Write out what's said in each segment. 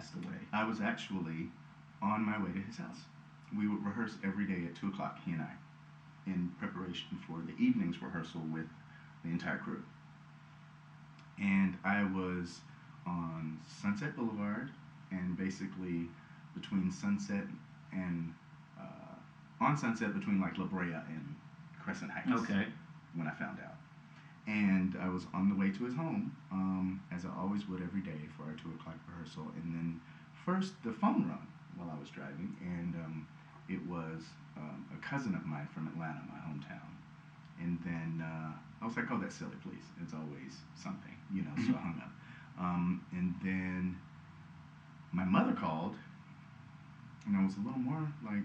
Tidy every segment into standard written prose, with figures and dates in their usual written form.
passed away? I was actually on my way to his house. We would rehearse every day at 2 o'clock, he and I, in preparation for the evening's rehearsal with the entire crew. And I was on Sunset Boulevard, and basically between Sunset and on Sunset between like La Brea and Crescent Heights. Okay. When I found out, and I was on the way to his home, as I always would every day for our 2 o'clock rehearsal. And then first the phone rang while I was driving, and it was a cousin of mine from Atlanta, my hometown. And then I was like, oh, that's silly, please. It's always something, you know, so I hung up. And then my mother called, and I was a little more like,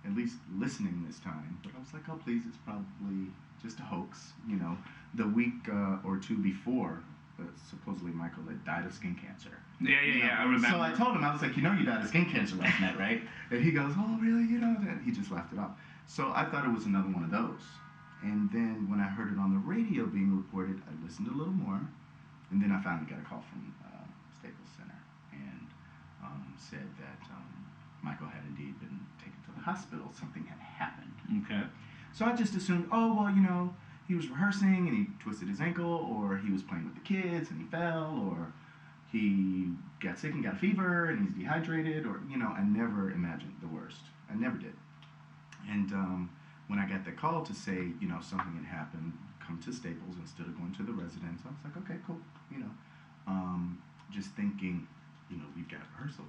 at least listening this time. But I was like, oh, please, it's probably just a hoax, you know. The week or two before, supposedly Michael had died of skin cancer. Yeah, I remember. So I told him, I was like, you know, you died of skin cancer last night, right? And he goes, oh, really? You know that? He just laughed it off. So I thought it was another one of those. And then when I heard it on the radio being reported, I listened a little more. And then I finally got a call from Staples Center and said that Michael had indeed been taken to the hospital. Something had happened. Okay. So I just assumed, oh, well, you know, he was rehearsing and he twisted his ankle, or he was playing with the kids and he fell, or he got sick and got a fever and he's dehydrated, or, you know, I never imagined the worst. I never did. And when I got the call to say, you know, something had happened, come to Staples instead of going to the residence, I was like, okay, cool, you know. Just thinking, you know, we've got rehearsal.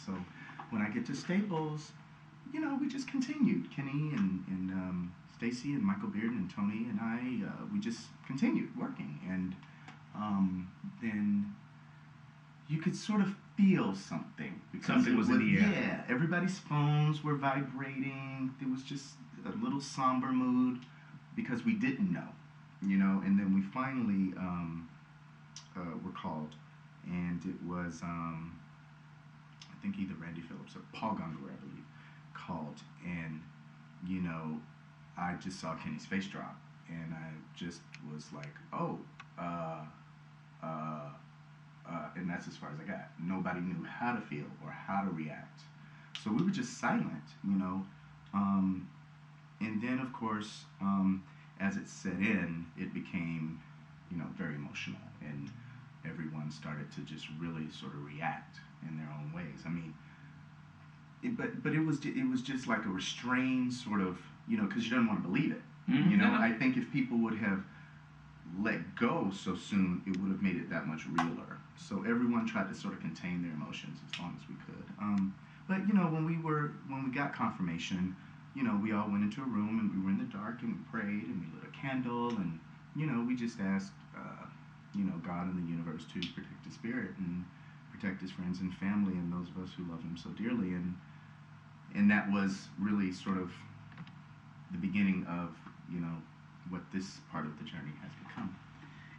So when I get to Staples, you know, we just continued. Kenny and Stacy and Michael Bearden and Tony and I, we just continued working. And then you could sort of feel something. Something was in the air. Yeah, everybody's phones were vibrating. There was just a little somber mood because we didn't know, you know. And then we finally were called, and it was, I think either Randy Phillips or Paul Gondor, I believe, called. And, you know, I just saw Kenny's face drop, and I just was like, oh, and that's as far as I got. Nobody knew how to feel or how to react. So we were just silent, you know. And then, of course, as it set in, it became, you know, very emotional, and everyone started to just really sort of react in their own ways. I mean, but it was just like a restrained sort of, you know, because you don't want to believe it. Mm-hmm. You know, I think if people would have let go so soon, it would have made it that much realer. So everyone tried to sort of contain their emotions as long as we could. But you know, when we got confirmation, you know, we all went into a room and we were in the dark and we prayed and we lit a candle, and you know, we just asked, you know, God and the universe to protect his spirit and protect his friends and family and those of us who love him so dearly, and that was really sort of the beginning of, you know, what this part of the journey has become.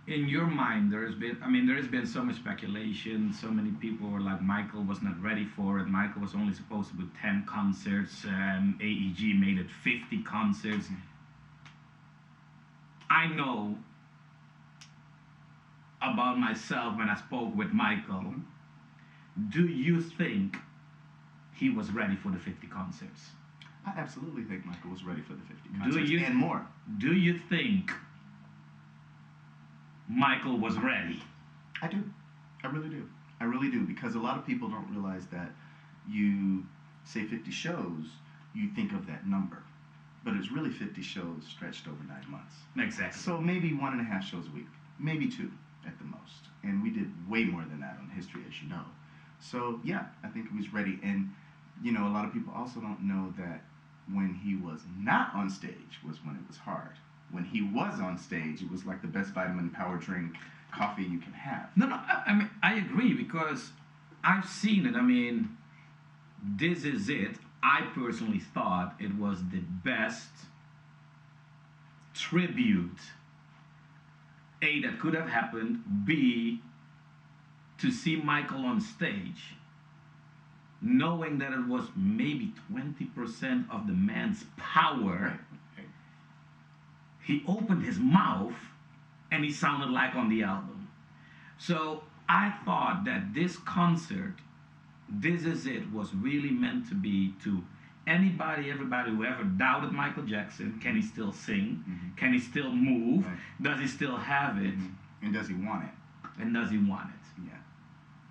In your mind, there has been so much speculation. So many people were like, Michael was not ready for it. Michael was only supposed to do 10 concerts, and AEG made it 50 concerts. Mm-hmm. I know about myself when I spoke with Michael. Mm-hmm. Do you think he was ready for the 50 concerts? I absolutely think Michael was ready for the 50 concerts and more. Do you think Michael was ready? I do. I really do. I really do, because a lot of people don't realize that you say 50 shows, you think of that number. But it's really 50 shows stretched over 9 months. Exactly. So maybe 1.5 shows a week, maybe 2 at the most. And we did way more than that on History, as you know. So yeah, I think he was ready. And, you know, a lot of people also don't know that when he was not on stage was when it was hard. When he was on stage, it was like the best vitamin power drink, coffee you can have. No, I mean, I agree, because I've seen it. I mean, This Is It, I personally thought it was the best tribute, A, that could have happened, B, to see Michael on stage, knowing that it was maybe 20% of the man's power. Right. He opened his mouth and he sounded like on the album. So I thought that this concert, This Is It, was really meant to be to anybody, everybody who ever doubted Michael Jackson. Can he still sing? Mm-hmm. Can he still move? Right. Does he still have it? Mm-hmm. And does he want it? And does he want it? Yeah.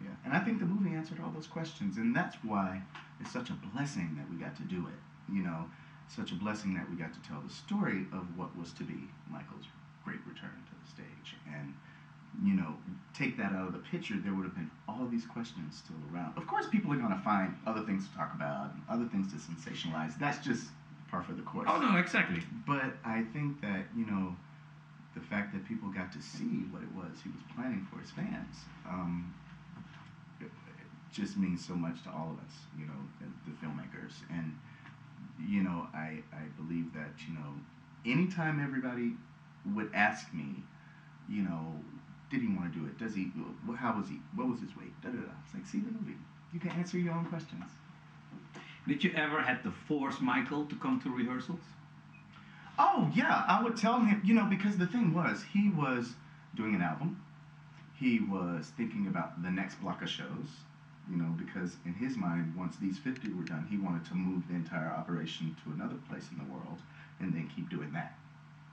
Yeah. And I think the movie answered all those questions, and that's why it's such a blessing that we got to do it. You know, such a blessing that we got to tell the story of what was to be Michael's great return to the stage. And, you know, take that out of the picture, there would have been all these questions still around. Of course, people are going to find other things to talk about, and other things to sensationalize. That's just par for the course. Oh, no, exactly. But I think that, you know, the fact that people got to see what it was he was planning for his fans, it just means so much to all of us, you know, the filmmakers. And, you know, I believe that, you know, anytime everybody would ask me, you know, did he want to do it? Does he? How was he? What was his weight? Da da da. It's like, see the movie. You can answer your own questions. Did you ever have to force Michael to come to rehearsals? Oh yeah, I would tell him, you know, because the thing was, he was doing an album. He was thinking about the next block of shows, you know, because in his mind, once these 50 were done, he wanted to move the entire operation to another place in the world and then keep doing that.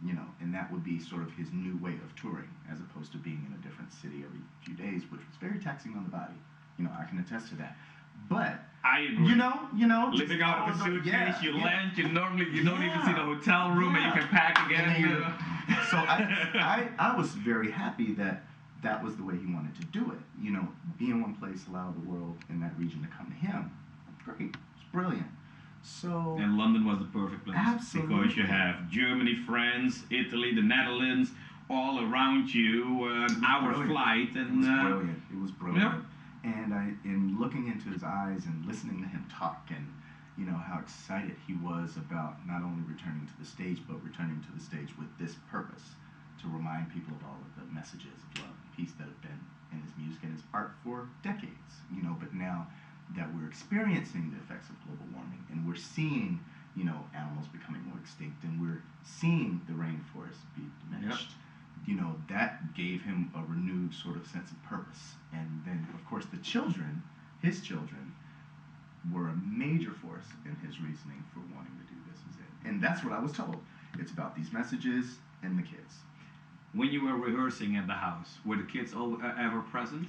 You know, and that would be sort of his new way of touring, as opposed to being in a different city every few days, which was very taxing on the body. You know, I can attest to that. But I agree. you know, living out of a suitcase, you land, you normally you don't even see the Yeah. hotel room, and you can pack again. And so I was very happy that that was the way he wanted to do it. You know, be in one place, allow the world in that region to come to him. Great, it's brilliant. So And London was the perfect place. Absolutely. Because you have Germany, France, Italy, the Netherlands, all around you, an hour brilliant. flight. It And was brilliant. It was brilliant. Yeah. And in looking into his eyes and listening to him talk, and you know how excited he was about not only returning to the stage, but returning to the stage with this purpose, to remind people of all of the messages of love and peace that have been in his music and his art for decades. You know, but now that we're experiencing the effects of global warming, and we're seeing, you know, animals becoming more extinct, and we're seeing the rainforest be diminished. You know, that gave him a renewed sort of sense of purpose. And then, of course, the children, his children, were a major force in his reasoning for wanting to do This Is It. And that's what I was told. It's about these messages and the kids. when you were rehearsing at the house, were the kids ever present?